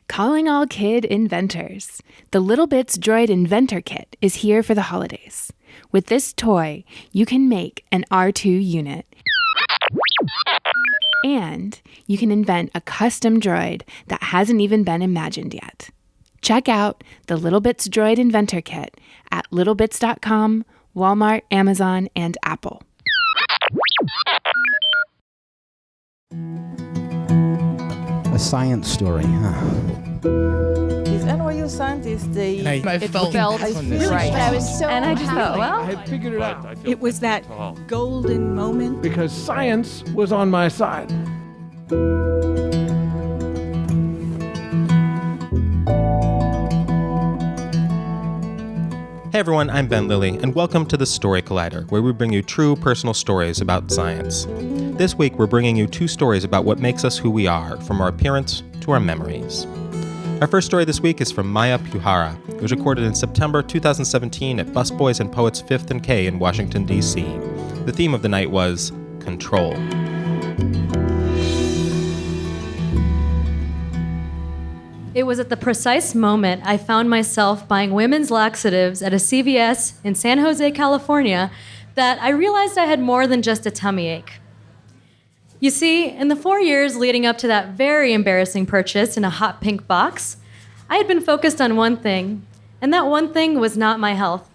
Calling all kid inventors. The Little Bits Droid Inventor Kit is here for the holidays. With this toy, you can make an R2 unit. And you can invent a custom droid that hasn't even been imagined yet. Check out the Little Bits Droid Inventor Kit at littlebits.com, Walmart, Amazon, and Apple. A science story, huh? These NYU scientists, I felt really right. I was so and I just thought, well, I had figured it out. it was that golden moment. Because science was on my side. Hey everyone, I'm Ben Lilly, and welcome to the Story Collider, where we bring you true personal stories about science. This week, we're bringing you two stories about what makes us who we are, from our appearance to our memories. Our first story this week is from Maia Pujara. It was recorded in September 2017 at Busboys and Poets 5th and K in Washington, D.C. The theme of the night was control. It was at the precise moment I found myself buying women's laxatives at a CVS in San Jose, California, that I realized I had more than just a tummy ache. You see, in the 4 years leading up to that very embarrassing purchase in a hot pink box, I had been focused on one thing, and that one thing was not my health.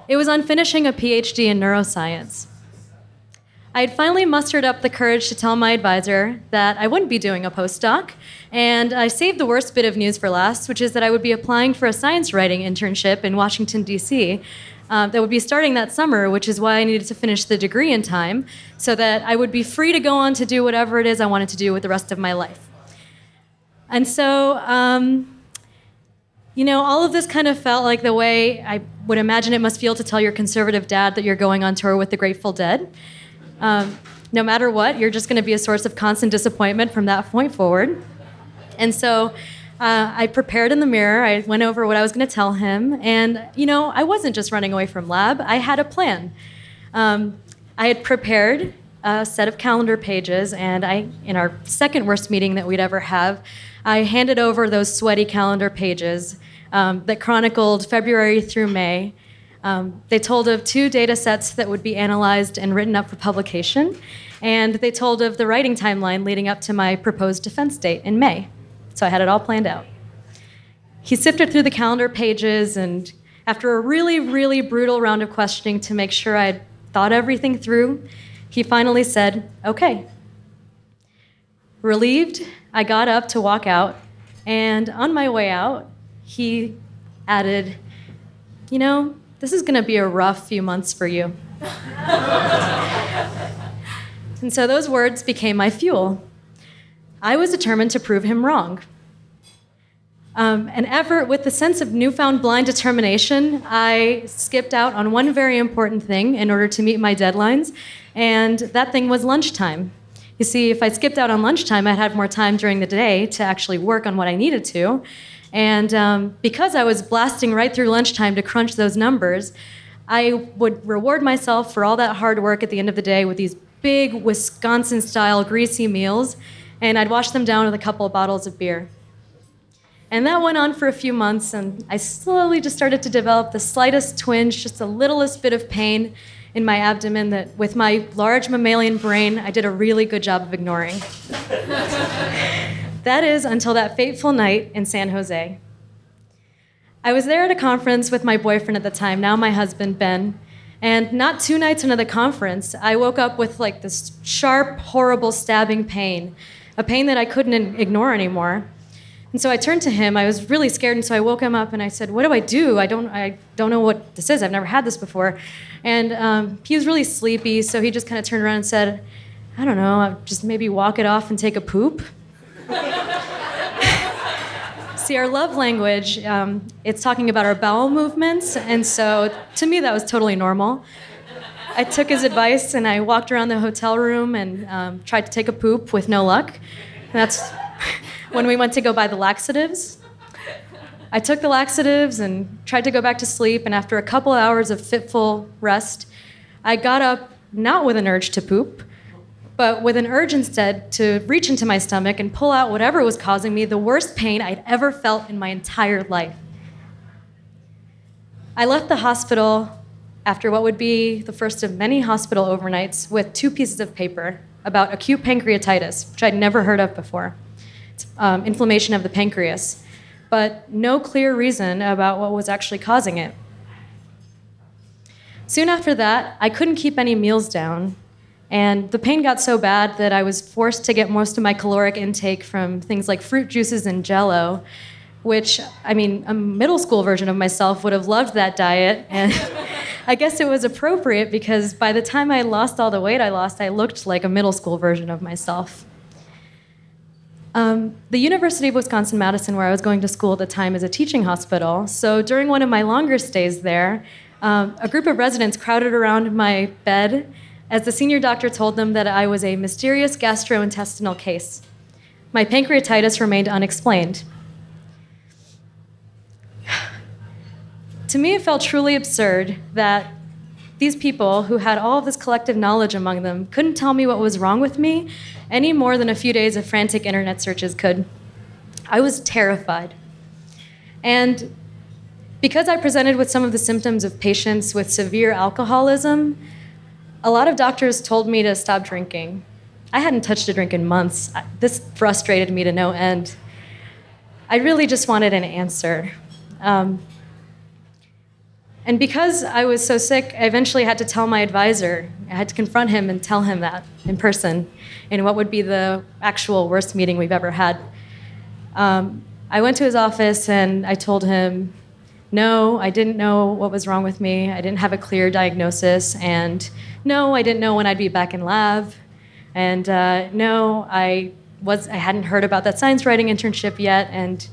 It was on finishing a PhD in neuroscience. I had finally mustered up the courage to tell my advisor that I wouldn't be doing a postdoc, and I saved the worst bit of news for last, which is that I would be applying for a science writing internship in Washington, D.C., that would be starting that summer, which is why I needed to finish the degree in time, so that I would be free to go on to do whatever it is I wanted to do with the rest of my life. And so, all of this kind of felt like the way I would imagine it must feel to tell your conservative dad that you're going on tour with the Grateful Dead. No matter what, you're just going to be a source of constant disappointment from that point forward. And so I prepared in the mirror. I went over what I was going to tell him. And, I wasn't just running away from lab. I had a plan. I had prepared a set of calendar pages, and in our second worst meeting that we'd ever have, I handed over those sweaty calendar pages that chronicled February through May. They told of 2 data sets that would be analyzed and written up for publication, and they told of the writing timeline leading up to my proposed defense date in May. So I had it all planned out. He sifted through the calendar pages, and after a really, really brutal round of questioning to make sure I'd thought everything through, he finally said, "Okay." Relieved, I got up to walk out, and on my way out, he added, "This is going to be a rough few months for you." And so those words became my fuel. I was determined to prove him wrong. And ever with the sense of newfound blind determination, I skipped out on one very important thing in order to meet my deadlines, and that thing was lunchtime. You see, if I skipped out on lunchtime, I'd have more time during the day to actually work on what I needed to. And because I was blasting right through lunchtime to crunch those numbers, I would reward myself for all that hard work at the end of the day with these big Wisconsin-style greasy meals, and I'd wash them down with a couple of bottles of beer. And that went on for a few months, and I slowly just started to develop the slightest twinge, just the littlest bit of pain in my abdomen that, with my large mammalian brain, I did a really good job of ignoring. That is until that fateful night in San Jose. I was there at a conference with my boyfriend at the time, now my husband, Ben, and not 2 nights into the conference, I woke up with this sharp, horrible stabbing pain, a pain that I couldn't ignore anymore. And so I turned to him. I was really scared, and so I woke him up and I said, "What do I do? I don't know what this is. I've never had this before." And he was really sleepy, so he just kind of turned around and said, "I don't know, I'll just maybe walk it off and take a poop." See, our love language, it's talking about our bowel movements, and so to me that was totally normal. I took his advice and I walked around the hotel room and tried to take a poop with no luck. And that's when we went to go buy the laxatives. I took the laxatives and tried to go back to sleep, and after a couple hours of fitful rest, I got up not with an urge to poop, but with an urge instead to reach into my stomach and pull out whatever was causing me the worst pain I'd ever felt in my entire life. I left the hospital after what would be the first of many hospital overnights with 2 pieces of paper about acute pancreatitis, which I'd never heard of before. It's inflammation of the pancreas, but no clear reason about what was actually causing it. Soon after that, I couldn't keep any meals down, and the pain got so bad that I was forced to get most of my caloric intake from things like fruit juices and Jell-O, which, I mean, a middle school version of myself would have loved that diet, and I guess it was appropriate because by the time I lost all the weight I lost, I looked like a middle school version of myself. The University of Wisconsin-Madison, where I was going to school at the time, is a teaching hospital, so during one of my longer stays there, a group of residents crowded around my bed as the senior doctor told them that I was a mysterious gastrointestinal case. My pancreatitis remained unexplained. To me, it felt truly absurd that these people who had all of this collective knowledge among them couldn't tell me what was wrong with me any more than a few days of frantic internet searches could. I was terrified. And because I presented with some of the symptoms of patients with severe alcoholism, a lot of doctors told me to stop drinking. I hadn't touched a drink in months. This frustrated me to no end. I really just wanted an answer. And because I was so sick, I eventually had to tell my advisor. I had to confront him and tell him that in person in what would be the actual worst meeting we've ever had. I went to his office and I told him, no, I didn't know what was wrong with me. I didn't have a clear diagnosis. And no, I didn't know when I'd be back in lab. And no, I hadn't heard about that science writing internship yet. And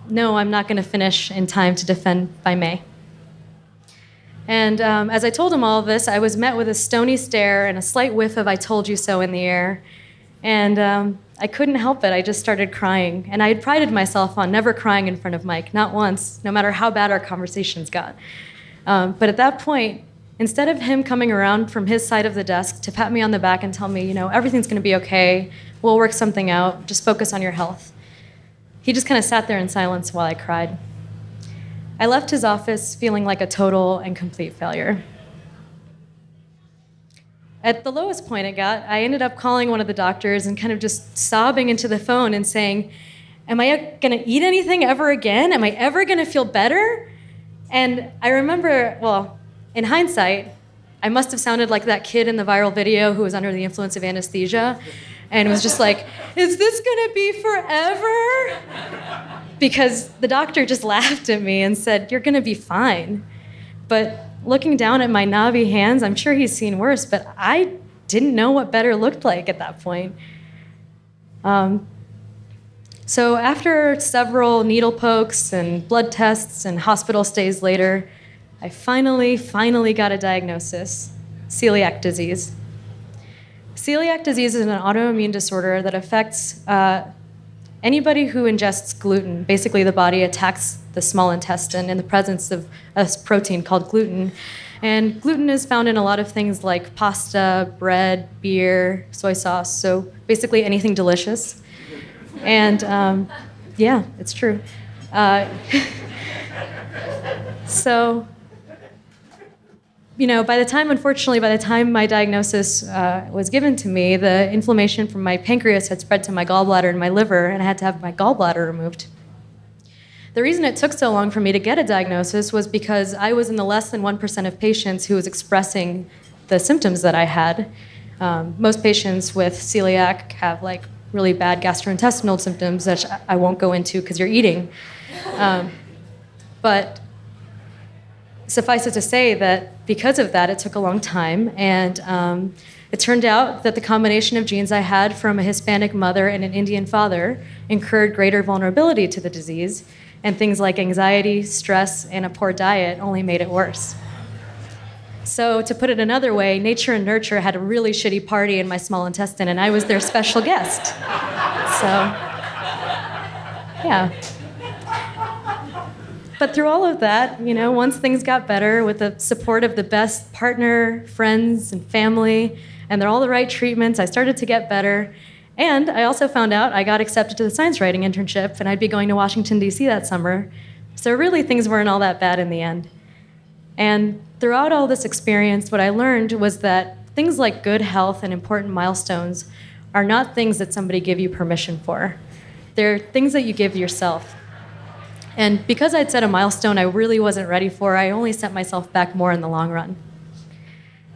no, I'm not going to finish in time to defend by May. And as I told him all of this, I was met with a stony stare and a slight whiff of I told you so in the air. And I couldn't help it. I just started crying. And I had prided myself on never crying in front of Mike, not once, no matter how bad our conversations got. But at that point, instead of him coming around from his side of the desk to pat me on the back and tell me, you know, everything's going to be okay, we'll work something out, just focus on your health, he just kind of sat there in silence while I cried. I left his office feeling like a total and complete failure. At the lowest point it got, I ended up calling one of the doctors and kind of just sobbing into the phone and saying, am I going to eat anything ever again? Am I ever going to feel better? And I remember, well, in hindsight, I must have sounded like that kid in the viral video who was under the influence of anesthesia and was just like, is this going to be forever? Because the doctor just laughed at me and said, you're going to be fine. But looking down at my knobby hands, I'm sure he's seen worse, but I didn't know what better looked like at that point. So after several needle pokes and blood tests and hospital stays later, I finally got a diagnosis: celiac disease. Celiac disease is an autoimmune disorder that affects anybody who ingests gluten. Basically, the body attacks the small intestine in the presence of a protein called gluten. And gluten is found in a lot of things like pasta, bread, beer, soy sauce, so basically anything delicious. And yeah, it's true. So, you know, unfortunately, by the time my diagnosis was given to me, the inflammation from my pancreas had spread to my gallbladder and my liver, and I had to have my gallbladder removed. The reason it took so long for me to get a diagnosis was because I was in the less than 1% of patients who was expressing the symptoms that I had. Most patients with celiac have like really bad gastrointestinal symptoms that I won't go into because you're eating. But suffice it to say that because of that, it took a long time, and it turned out that the combination of genes I had from a Hispanic mother and an Indian father incurred greater vulnerability to the disease, and things like anxiety, stress, and a poor diet only made it worse. So to put it another way, nature and nurture had a really shitty party in my small intestine, and I was their special guest. So, yeah. But through all of that, you know, once things got better with the support of the best partner, friends, and family, and they're all the right treatments. I started to get better. And I also found out I got accepted to the science writing internship, and I'd be going to Washington, D.C. that summer. So really, things weren't all that bad in the end. And throughout all this experience, what I learned was that things like good health and important milestones are not things that somebody give you permission for. They're things that you give yourself. And because I'd set a milestone I really wasn't ready for, I only set myself back more in the long run.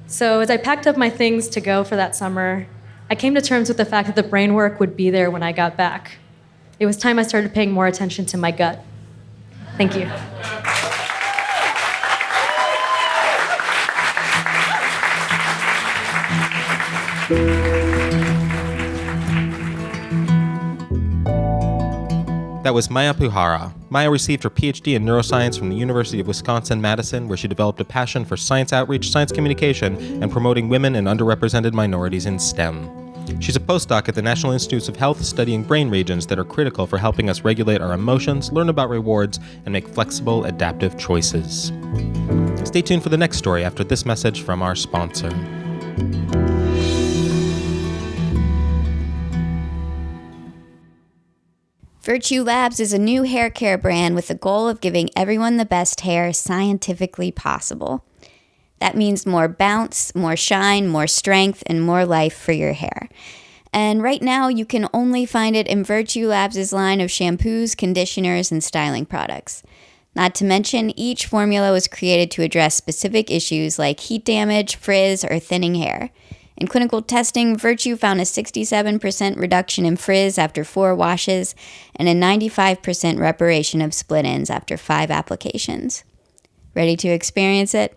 So as I packed up my things to go for that summer, I came to terms with the fact that the brain work would be there when I got back. It was time I started paying more attention to my gut. Thank you. That was Maia Pujara. Maia received her PhD in neuroscience from the University of Wisconsin-Madison, where she developed a passion for science outreach, science communication, and promoting women and underrepresented minorities in STEM. She's a postdoc at the National Institutes of Health, studying brain regions that are critical for helping us regulate our emotions, learn about rewards, and make flexible, adaptive choices. Stay tuned for the next story after this message from our sponsor. Virtue Labs is a new hair care brand with the goal of giving everyone the best hair scientifically possible. That means more bounce, more shine, more strength, and more life for your hair. And right now, you can only find it in Virtue Labs' line of shampoos, conditioners, and styling products. Not to mention, each formula was created to address specific issues like heat damage, frizz, or thinning hair. In clinical testing, Virtue found a 67% reduction in frizz after 4 washes and a 95% reparation of split ends after 5 applications. Ready to experience it?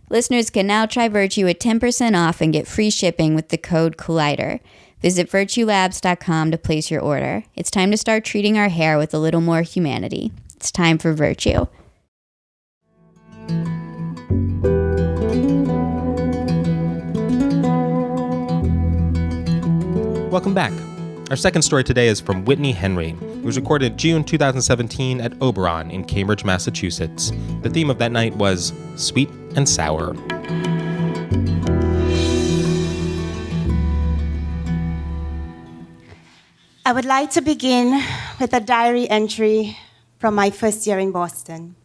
Listeners can now try Virtue at 10% off and get free shipping with the code Collider. Visit virtuelabs.com to place your order. It's time to start treating our hair with a little more humanity. It's time for Virtue. Welcome back. Our second story today is from Whitney Henry. It was recorded June 2017 at Oberon in Cambridge, Massachusetts. The theme of that night was sweet and sour. I would like to begin with a diary entry from my first year in Boston.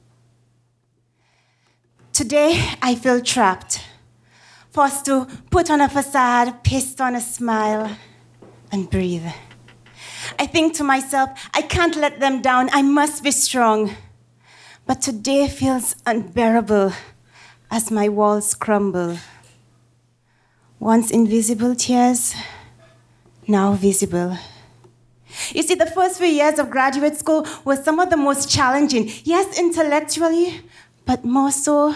Today, I feel trapped, forced to put on a facade, paste on a smile, and breathe. I think to myself, I can't let them down. I must be strong. But today feels unbearable as my walls crumble. Once invisible tears, now visible. You see, the first few years of graduate school were some of the most challenging, yes, intellectually, but more so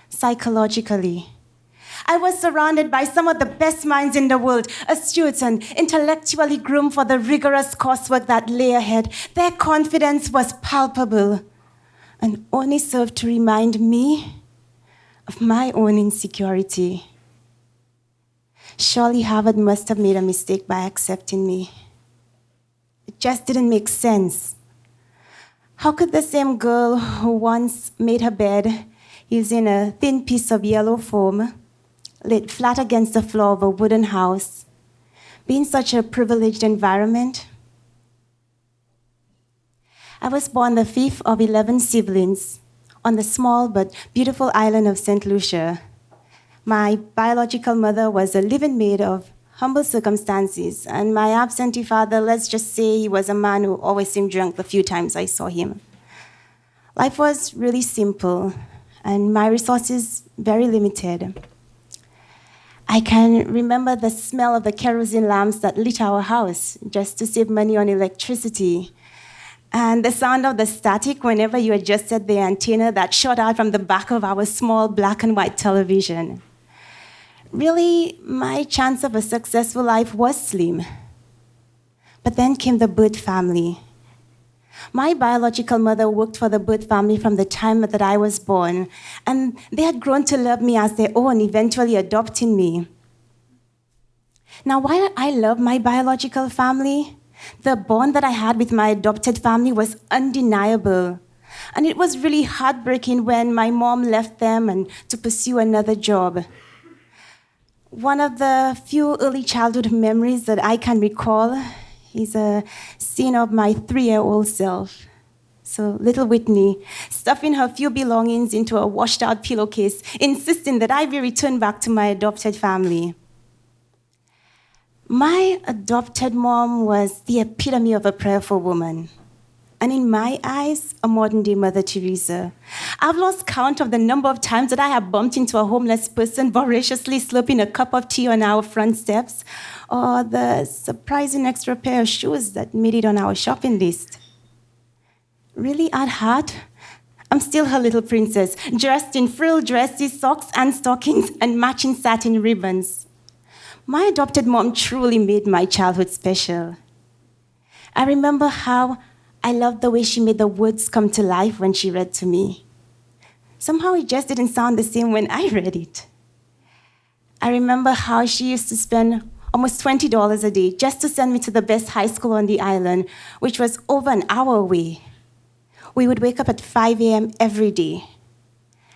psychologically. I was surrounded by some of the best minds in the world, astute and intellectually groomed for the rigorous coursework that lay ahead. Their confidence was palpable and only served to remind me of my own insecurity. Surely Harvard must have made a mistake by accepting me. It just didn't make sense. How could the same girl who once made her bed using a thin piece of yellow foam laid flat against the floor of a wooden house be in such a privileged environment? I was born the 5th of 11 siblings on the small but beautiful island of St. Lucia. My biological mother was a living maid of humble circumstances, and my absentee father, let's just say he was a man who always seemed drunk the few times I saw him. Life was really simple, and my resources very limited. I can remember the smell of the kerosene lamps that lit our house just to save money on electricity, and the sound of the static whenever you adjusted the antenna that shot out from the back of our small black and white television. Really, my chance of a successful life was slim. But then came the Bird family. My biological mother worked for the Bird family from the time that I was born, and they had grown to love me as their own, eventually adopting me. Now, while I love my biological family, the bond that I had with my adopted family was undeniable. And it was really heartbreaking when my mom left them and to pursue another job. One of the few early childhood memories that I can recall is a scene of my 3-year-old self. So little Whitney, stuffing her few belongings into a washed-out pillowcase, insisting that I be returned back to my adopted family. My adopted mom was the epitome of a prayerful woman, and in my eyes, a modern-day Mother Teresa. I've lost count of the number of times that I have bumped into a homeless person voraciously slurping a cup of tea on our front steps, or the surprising extra pair of shoes that made it on our shopping list. Really, at heart, I'm still her little princess, dressed in frilled dresses, socks and stockings, and matching satin ribbons. My adopted mom truly made my childhood special. I remember how I loved the way she made the words come to life when she read to me. Somehow it just didn't sound the same when I read it. I remember how she used to spend almost $20 a day just to send me to the best high school on the island, which was over an hour away. We would wake up at 5 a.m. every day.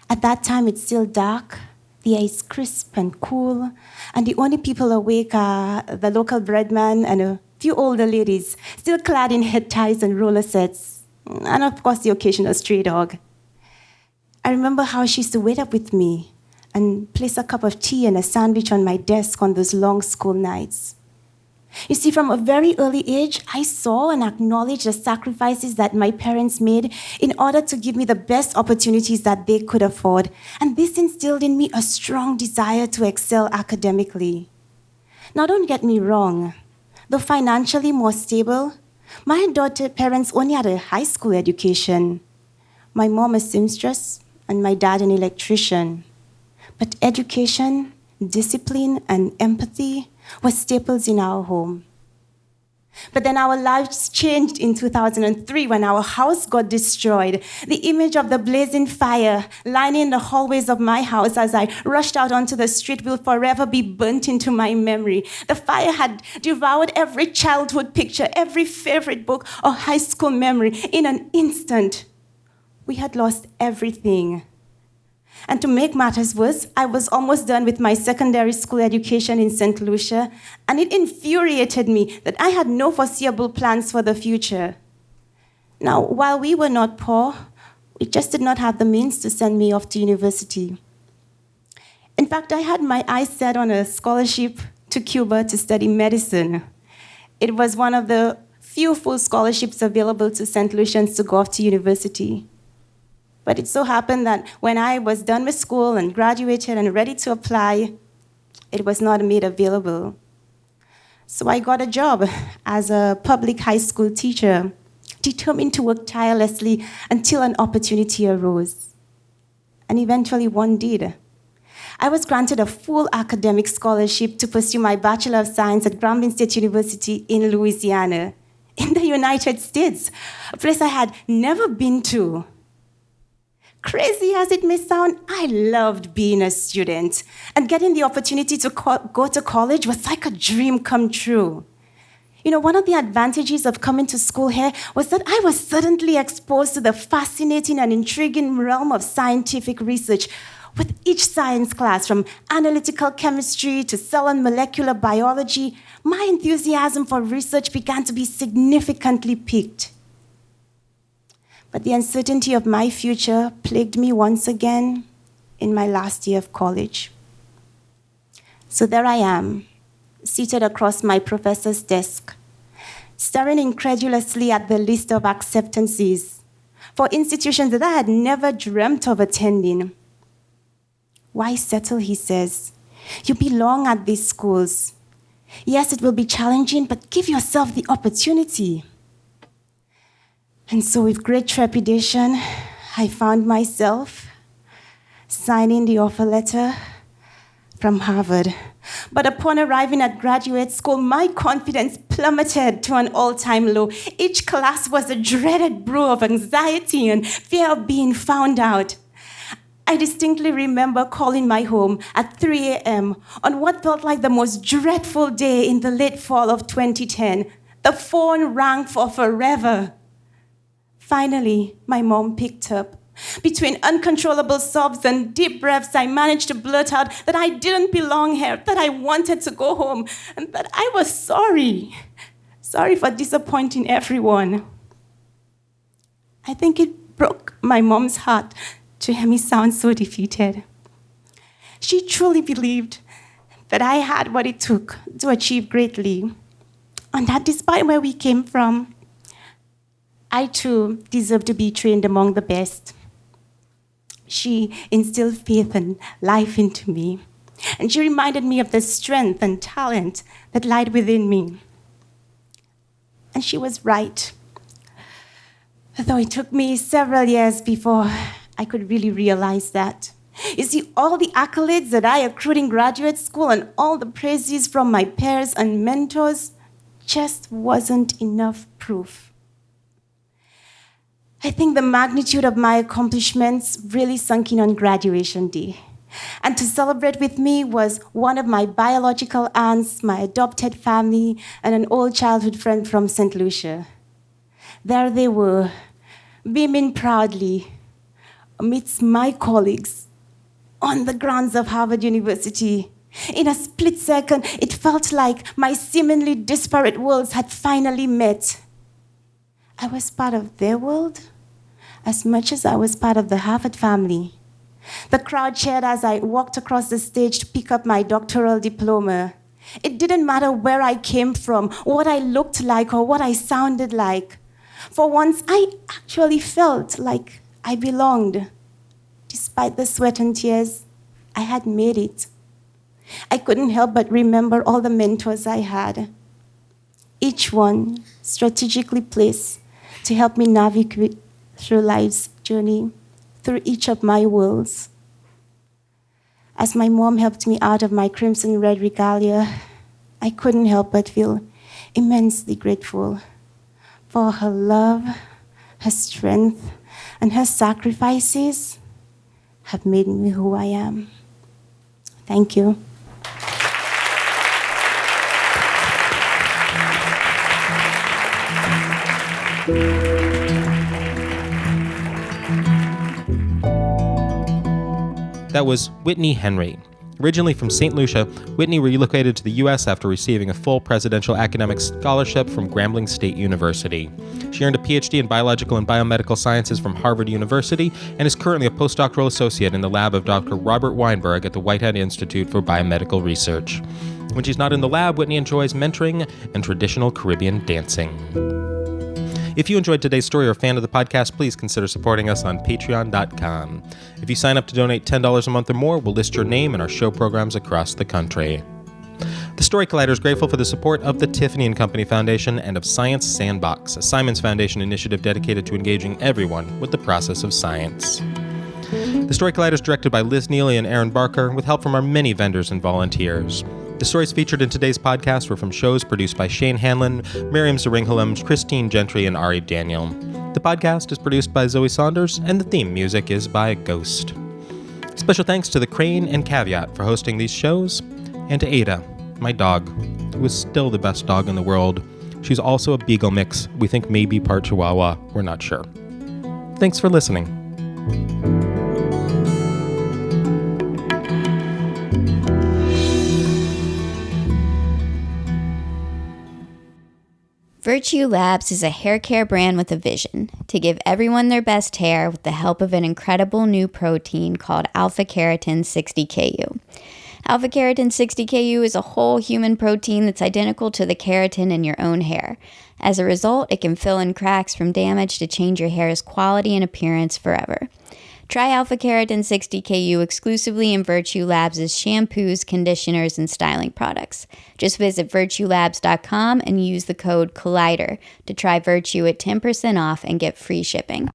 At that time, it's still dark, the air is crisp and cool, and the only people awake are the local breadman and a few older ladies, still clad in head ties and roller sets, and of course, the occasional stray dog. I remember how she used to wait up with me and place a cup of tea and a sandwich on my desk on those long school nights. You see, from a very early age, I saw and acknowledged the sacrifices that my parents made in order to give me the best opportunities that they could afford. And this instilled in me a strong desire to excel academically. Now, don't get me wrong. Though financially more stable, my adopted parents only had a high school education. My mom a seamstress and my dad an electrician. But education, discipline, and empathy were staples in our home. But then our lives changed in 2003 when our house got destroyed. The image of the blazing fire lining the hallways of my house as I rushed out onto the street will forever be burnt into my memory. The fire had devoured every childhood picture, every favorite book or high school memory in an instant. We had lost everything. And to make matters worse, I was almost done with my secondary school education in St. Lucia, and it infuriated me that I had no foreseeable plans for the future. Now, while we were not poor, we just did not have the means to send me off to university. In fact, I had my eyes set on a scholarship to Cuba to study medicine. It was one of the few full scholarships available to St. Lucians to go off to university. But it so happened that when I was done with school and graduated and ready to apply, it was not made available. So I got a job as a public high school teacher, determined to work tirelessly until an opportunity arose. And eventually one did. I was granted a full academic scholarship to pursue my Bachelor of Science at Grambling State University in Louisiana, in the United States, a place I had never been to. Crazy as it may sound, I loved being a student, and getting the opportunity to go to college was like a dream come true. You know, one of the advantages of coming to school here was that I was suddenly exposed to the fascinating and intriguing realm of scientific research. With each science class, from analytical chemistry to cell and molecular biology, my enthusiasm for research began to be significantly piqued. But the uncertainty of my future plagued me once again in my last year of college. So there I am, seated across my professor's desk, staring incredulously at the list of acceptances for institutions that I had never dreamt of attending. Why settle, he says. You belong at these schools. Yes, it will be challenging, but give yourself the opportunity. And so with great trepidation, I found myself signing the offer letter from Harvard. But upon arriving at graduate school, my confidence plummeted to an all-time low. Each class was a dreaded brew of anxiety and fear of being found out. I distinctly remember calling my home at 3 a.m. on what felt like the most dreadful day in the late fall of 2010. The phone rang for forever. Finally, my mom picked up Between uncontrollable sobs and deep breaths, I managed to blurt out that I didn't belong here, that I wanted to go home, and that I was sorry. Sorry for disappointing everyone. I think it broke my mom's heart to hear me sound so defeated. She truly believed that I had what it took to achieve greatly, and that despite where we came from, I too deserve to be trained among the best. She instilled faith and life into me, and she reminded me of the strength and talent that lied within me. And she was right. Though it took me several years before I could really realize that. You see, all the accolades that I accrued in graduate school and all the praises from my peers and mentors just wasn't enough proof. I think the magnitude of my accomplishments really sunk in on graduation day. And to celebrate with me was one of my biological aunts, my adopted family, and an old childhood friend from St. Lucia. There they were, beaming proudly amidst my colleagues on the grounds of Harvard University. In a split second, it felt like my seemingly disparate worlds had finally met. I was part of their world as much as I was part of the Harvard family. The crowd cheered as I walked across the stage to pick up my doctoral diploma. It didn't matter where I came from, what I looked like, or what I sounded like. For once, I actually felt like I belonged. Despite the sweat and tears, I had made it. I couldn't help but remember all the mentors I had, each one strategically placed to help me navigate through life's journey, through each of my worlds. As my mom helped me out of my crimson red regalia, I couldn't help but feel immensely grateful for her love, her strength, and her sacrifices have made me who I am. Thank you. That was Whitney Henry. Originally from St. Lucia, Whitney relocated to the U.S. after receiving a full presidential academic scholarship from Grambling State University. She earned a PhD in Biological and Biomedical Sciences from Harvard University and is currently a postdoctoral associate in the lab of Dr. Robert Weinberg at the Whitehead Institute for Biomedical Research. When she's not in the lab, Whitney enjoys mentoring and traditional Caribbean dancing. If you enjoyed today's story or are a fan of the podcast, please consider supporting us on patreon.com. If you sign up to donate $10 a month or more, we'll list your name in our show programs across the country. The Story Collider is grateful for the support of the Tiffany & Company Foundation and of Science Sandbox, a Simons Foundation initiative dedicated to engaging everyone with the process of science. The Story Collider is directed by Liz Neely and Aaron Barker, with help from our many vendors and volunteers. The stories featured in today's podcast were from shows produced by Shane Hanlon, Miriam Zaringhalem, Christine Gentry, and Ari Daniel. The podcast is produced by Zoe Saunders, and the theme music is by Ghost. Special thanks to the Crane and Caveat for hosting these shows, and to Ada, my dog, who is still the best dog in the world. She's also a beagle mix, we think maybe part Chihuahua, we're not sure. Thanks for listening. Virtue Labs is a hair care brand with a vision to give everyone their best hair with the help of an incredible new protein called alpha-keratin 60KU. Alpha-keratin 60KU is a whole human protein that's identical to the keratin in your own hair. As a result, it can fill in cracks from damage to change your hair's quality and appearance forever. Try alpha-keratin 60KU exclusively in Virtue Labs' shampoos, conditioners, and styling products. Just visit virtuelabs.com and use the code COLLIDER to try Virtue at 10% off and get free shipping.